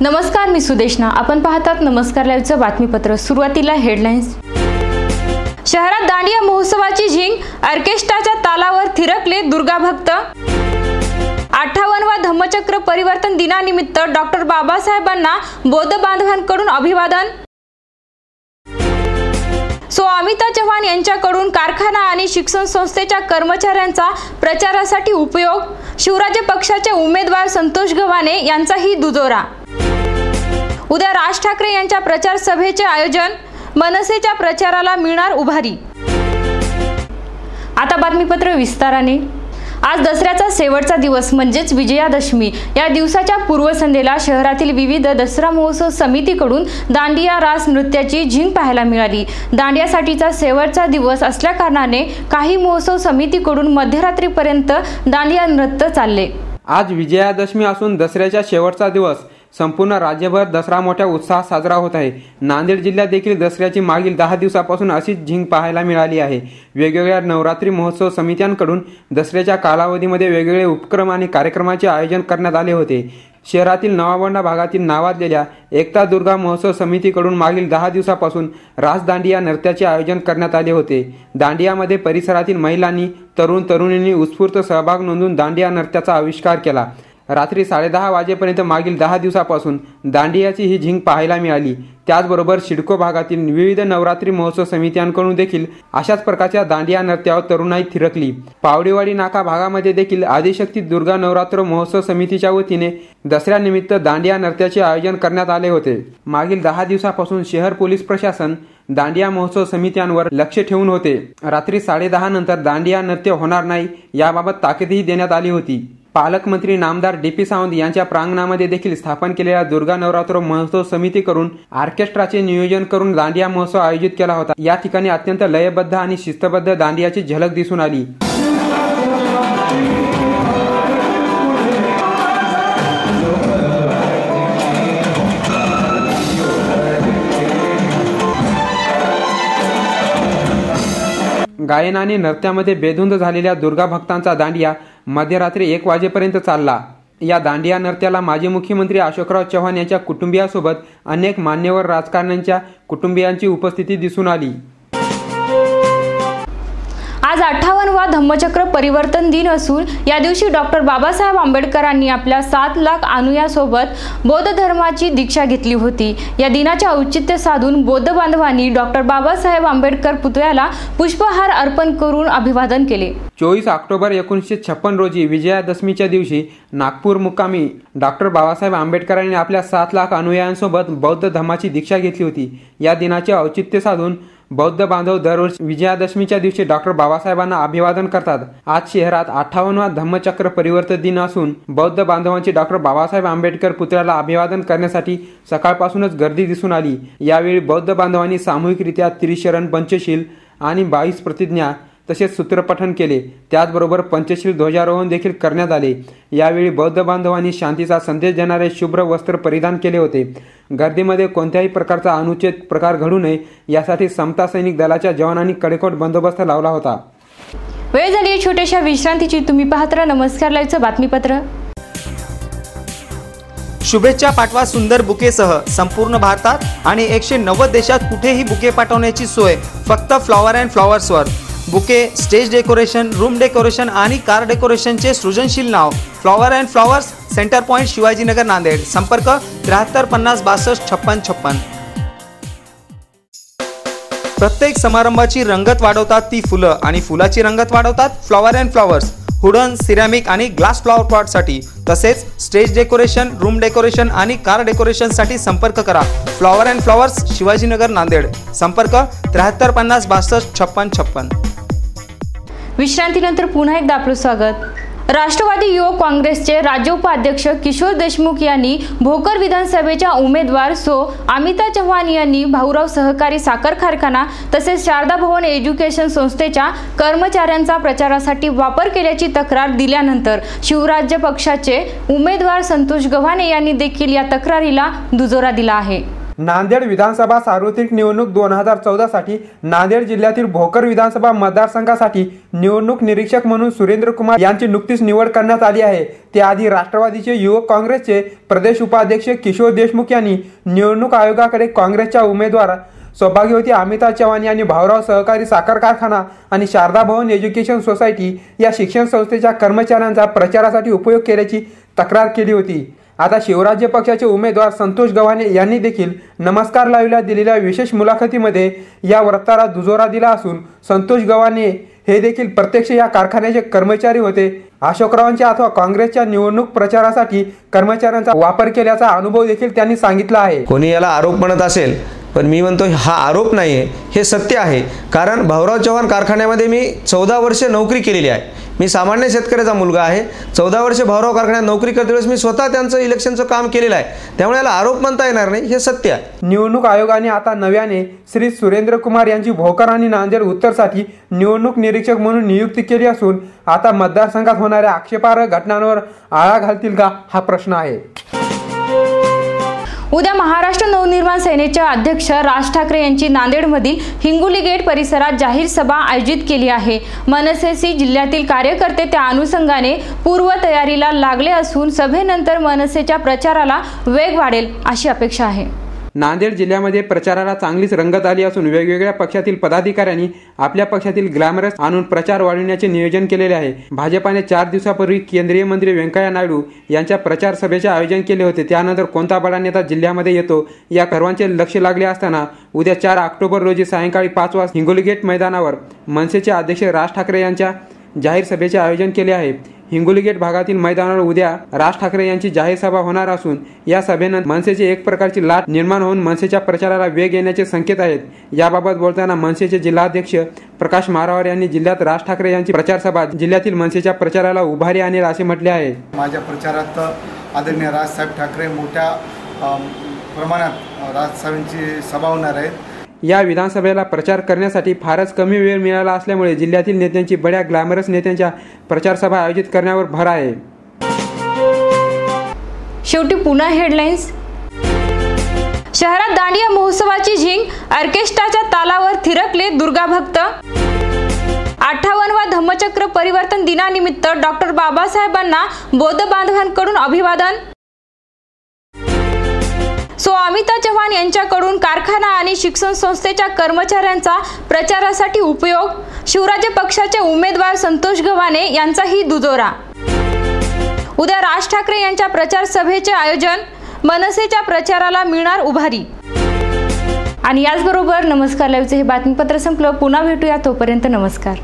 नमस्कार, मी सुदेशना. आपण पाहतात नमस्कार लाईव्हचं बातमीपत्र. सुरुवातीला हेडलाईन्स. शहरात दांडिया महोत्सवाची झिंग, ऑर्केस्ट्राच्या तालावर थिरकले दुर्गा भक्त. 58वा धम्मचक्र परिवर्तन दिनानिमित्त डॉक्टर बाबासाहेबांना बौद्ध बांधवांकडून अभिवादन. अमिता चव्हाण यांच्याकडून कारखाना आणि शिक्षण संस्थेच्या कर्मचाऱ्यांचा प्रचारासाठी उपयोग. शिवराज्य पक्षाचे उमेदवार संतोष गव्हाणे यांचाही दुजोरा. उद्या राज ठाकरे यांच्या प्रचार सभेचे आयोजन. मनसेच्या प्रचाराला मिळणार उभारी. आता बातमीपत्र विस्ताराने. आज दसऱ्याचा शेवटचा दिवस म्हणजेच विजयादशमी. या दिवसाच्या पूर्वसंध्येला शहरातील विविध दसरा महोत्सव समितीकडून दांडिया रास नृत्याची झिंग पाहायला मिळाली. दांडियासाठीचा शेवटचा दिवस असल्याकारणाने काही महोत्सव समितीकडून मध्यरात्रीपर्यंत दांडिया नृत्य चालले. आज विजयादशमी असून दसऱ्याचा शेवटचा दिवस. संपूर्ण राज्यभर दसरा मोठ्या उत्साहात साजरा होत आहे. नांदेड जिल्ह्यात देखील दसऱ्याची मागील 10 दिवसापासून अशीच झिंग पाहायला मिळाली आहे. वेगवेगळ्या नवरात्री महोत्सव समित्यांकडून दसऱ्याच्या कालावधीमध्ये वेगवेगळे उपक्रम आणि कार्यक्रमाचे आयोजन करण्यात आले होते. शहरातील नवाबोंडा भागातील नावाजलेल्या एकता दुर्गा महोत्सव समितीकडून मागील 10 दिवसापासून रास दांडिया नृत्याचे आयोजन करण्यात आले होते. दांडियामध्ये परिसरातील महिलांनी, तरुणींनी उत्स्फूर्त सहभाग नोंदवून दांडिया नृत्याचा आविष्कार केला. रात्री 10:30 वाजेपर्यंत मागील 10 दिवसापासून दांडियाची ही झिंग पाहायला मिळाली. त्याचबरोबर सिडको भागातील विविध नवरात्री महोत्सव समित्यांकडून देखील अशाच प्रकारच्या दांडिया नृत्यावर तरुणाई थिरकली. पावडेवाडी नाका भागामध्ये देखील आदिशक्ती दुर्गा नवरात्र महोत्सव समितीच्या वतीने दसऱ्यानिमित्त दांडिया नृत्याचे आयोजन करण्यात आले होते. मागील 10 दिवसापासून शहर पोलीस प्रशासन दांडिया महोत्सव समित्यांवर लक्ष ठेवून होते. रात्री 10:30 नंतर दांडिया नृत्य होणार नाही याबाबत ताकीदही देण्यात आली होती. पालकमंत्री नामदार DP सावंत यांच्या प्रांगणामध्ये देखील स्थापन केलेल्या दुर्गा नवरात्र महोत्सव समितीकडून ऑर्केस्ट्राचे नियोजन करून दांडिया महोत्सव आयोजित केला होता. या ठिकाणी अत्यंत लयबद्ध आणि शिस्तबद्ध दांडियाची झलक दिसून आली. गायन आणि नृत्यामध्ये बेधुंद झालेल्या दुर्गा भक्तांचा दांडिया मध्यरात्री 1 वाजेपर्यंत चालला. या दांडिया नृत्याला माजी मुख्यमंत्री अशोकराव चव्हाण यांच्या कुटुंबियासोबत अनेक मान्यवर राजकारण्यांच्या कुटुंबियांची उपस्थिती दिसून आली. आज 58वा धम्मचक्र परिवर्तन दिन असून या दिवशी डॉक्टर बाबासाहेब आंबेडकरांनी आपल्या 7 लाख अनुयायांसोबत बौद्ध धर्माची दीक्षा घेतली होती. या दिनाचे औचित्य साधून बौद्ध बांधवांनी डॉक्टर बाबासाहेब आंबेडकर पुतळ्याला पुष्पहार अर्पण करून अभिवादन केले. 24 ऑक्टोबर 1956 रोजी विजयादशमीच्या दिवशी नागपूर मुक्कामी डॉक्टर बाबासाहेब आंबेडकरांनी आपल्या 7 लाख अनुयायांसोबत बौद्ध धर्माची दीक्षा घेतली होती. या दिनाचे औचित्य साधून बौद्ध बांधव दरवर्षी विजयादशमीच्या दिवशी डॉक्टर बाबासाहेबांना अभिवादन करतात. आज शहरात 58वा धम्मचक्र परिवर्तन दिन असून बौद्ध बांधवांची डॉक्टर बाबासाहेब आंबेडकर पुतळ्याला अभिवादन करण्यासाठी सकाळपासूनच गर्दी दिसून आली. यावेळी बौद्ध बांधवांनी सामूहिकरित्या त्रिशरण, पंचशील आणि 22 प्रतिज्ञा तसेच सूत्रपठण केले. त्याचबरोबर पंचशील ध्वजारोहण देखील करण्यात आले. यावेळी बौद्ध बांधवांनी शांतीचा संदेश देणारे शुभ्र वस्त्र परिधान केले होते. गर्दीमध्ये कोणत्याही प्रकारचा अनुचित प्रकार घडू नये यासाठी समता सैनिक दलाच्या जवानांनी कडेकोट बंदोबस्त लावला होता. वेळ झाली छोट्याशा विश्रांतीची. तुम्ही पाहत राहा नमस्कार लाईव्हचं बातमीपत्र. शुभेच्छा पाठवा सुंदर बुकेसह. संपूर्ण भारतात आणि 190 देशात कुठेही बुके पाठवण्याची सोय फक्त फ्लॉवर अँड फ्लॉवर्सवर. Bouquet, stage decoration, room decoration आणि कार डेकोरेशनचे सृजनशील नाव flower and flowers, centre point, Shivajinagar, Nanded. संपर्क 73 50 62 56 56. प्रत्येक समारंभाची रंगत वाढवतात ती फुलं आणि फुलाची रंगत वाढवतात flower and flowers. Wooden, ceramic आणि ग्लास फ्लॉवर पॉटसाठी तसेच स्टेज डेकोरेशन, रूम डेकोरेशन आणि कार डेकोरेशनसाठी संपर्क करा. Flower and flowers, Shivajinagar, Nanded. संपर्क 73 50 62 56 56. विश्रांतीनंतर पुन्हा एकदा आपलं स्वागत. राष्ट्रवादी युवक काँग्रेसचे राज्य उपाध्यक्ष किशोर देशमुख यांनी भोकर विधानसभेच्या उमेदवार अमिता चव्हाण यांनी भाऊराव सहकारी साखर कारखाना तसेच शारदा भवन एज्युकेशन संस्थेच्या कर्मचाऱ्यांचा प्रचारासाठी वापर केल्याची तक्रार दिल्यानंतर शिवराज्य पक्षाचे उमेदवार संतोष गव्हाणे यांनी देखील या तक्रारीला दुजोरा दिला आहे. नांदेड विधानसभा सार्वत्रिक निवडणूक 2014 साठी नांदेड जिल्ह्यातील भोकर विधानसभा मतदारसंघासाठी निवडणूक निरीक्षक म्हणून सुरेंद्र कुमार यांची नुकतीच निवड करण्यात आली आहे। त्याआधी राष्ट्रवादीचे युवक काँग्रेसचे प्रदेश उपाध्यक्ष किशोर देशमुख यांनी निवडणूक आयोगाकडे काँग्रेसच्या उमेदवार सौभाग्यवती अमिता चव्हाण यांनी भाऊराव सहकारी साखर कारखाना आणि शारदा भवन एज्युकेशन सोसायटी या शिक्षण संस्थेच्या कर्मचाऱ्यांचा प्रचारासाठी उपयोग केल्याची तक्रार केली होती। आता शिवराज्य पक्षाचे उमेदवार संतोष गव्हाणे यांनी देखील नमस्कार लाईव्हला दिलेल्या विशेष मुलाखतीमध्ये या वृत्ताला दुजोरा दिला असून संतोष गव्हाणे हे देखील प्रत्यक्ष या कारखान्याचे कर्मचारी होते। अशोकरावांच्या अथवा काँग्रेसच्या निवडणूक प्रचारासाठी कर्मचाऱ्यांचा वापर केल्याचा अनुभव देखील त्यांनी सांगितला आहे। कोणी याला आरोप म्हणत असेल, पण मी म्हणतो हा आरोप नाही आहे, हे सत्य आहे। कारण भाऊराव चव्हाण कारखान्यामध्ये मी 14 वर्षे नोकरी केलेली आहे। मी सामान्य शेतकऱ्याचा मुलगा आहे। 14 वर्षे भाऊराव कारखान्यात नोकरी करते वेळेस मी स्वतः त्यांचं इलेक्शनचं काम केलेलं आहे, त्यामुळे याला आरोप म्हणता येणार नाही, हे सत्य आहे। निवडणूक आयोगाने आता नव्याने श्री सुरेंद्र कुमार यांची भोकर आणि नांदेड उत्तरसाठी निवडणूक निरीक्षक म्हणून नियुक्ती केली असून आता मतदारसंघात होणाऱ्या आक्षेपार्ह घटनांवर आळा घालतील का हा प्रश्न आहे। उद्या महाराष्ट्र नवनिर्माण सेनेचे अध्यक्ष राज ठाकरे यांची नांदेडमधील हिंगोली गेट परिसरात जाहीर सभा आयोजित केली आहे। मनसेसी जिल्ह्यातील कार्यकर्ते त्या अनुषंगाने पूर्व तयारीला लागले असून सभेनंतर मनसेच्या प्रचाराला वेग वाढेल अशी अपेक्षा आहे। नांदेड जिल्ह्यामध्ये प्रचाराला चांगलीच रंगत आली असून वेगवेगळ्या पक्षातील पदाधिकाऱ्यांनी आपल्या पक्षातील ग्लॅमरस आणून प्रचार वाढविण्याचे नियोजन केलेले आहे। भाजपाने 4 दिवसापूर्वी केंद्रीय मंत्री व्यंकय्या नायडू यांच्या प्रचार सभेचे आयोजन केले होते। त्यानंतर कोणता बडा नेता जिल्ह्यामध्ये येतो या सर्वांचे लक्ष लागले असताना उद्या 4 ऑक्टोबर रोजी सायंकाळी 5 वाजता हिंगोली गेट मैदानावर मनसेचे अध्यक्ष राज ठाकरे यांच्या जाहीर सभेचे आयोजन केले आहे। हिंगोली गेट भागातील मैदानावर उद्या राज ठाकरे यांची जाहीर सभा होणार असून या सभेनंतर मनसेची एक प्रकारची लाट निर्माण होऊन मनसेच्या प्रचाराला वेग येण्याचे संकेत आहेत। याबाबत बोलताना मनसेचे जिल्हाध्यक्ष प्रकाश मारावर यांनी जिल्ह्यात राज ठाकरे यांची प्रचार सभा जिल्ह्यातील मनसेच्या प्रचाराला उभारी आणेल असे म्हटले आहे। माझ्या प्रचारात आदरणीय राजसाहेब ठाकरे मोठ्या प्रमाणात राजसाहेबांची सभा होणार आहे। या विधानसभेला प्रचार करण्यासाठी फारच कमी वेळ मिळाला असल्यामुळे जिल्ह्यातील नेत्यांची बड्या ग्लॅमरस नेत्यांच्या प्रचार सभा आयोजित करण्यावर भर आहे। शेवटी पुन्हा हेडलाईन्स। शहरात दांडिया महोत्सवाची झिंग, ऑर्केस्ट्राच्या तालावर थिरकले दुर्गा भक्त। 58वा धम्मचक्र परिवर्तन दिनानिमित्त डॉक्टर बाबासाहेबांना बौद्ध बांधवांकडून अभिवादन। अमिता चव्हाण यांच्याकडून कारखाना आणि शिक्षण संस्थेच्या कर्मचाऱ्यांचा प्रचारासाठी उपयोग। शिवराज्य पक्षाचे उमेदवार संतोष गव्हाणे यांचाही दुजोरा। उद्या राज ठाकरे यांच्या प्रचार सभेचे आयोजन, मनसेच्या प्रचाराला मिळणार उभारी। आणि याचबरोबर नमस्कार लाईव्हचे हे बातमीपत्र संपलं। पुन्हा भेटूया, तोपर्यंत नमस्कार।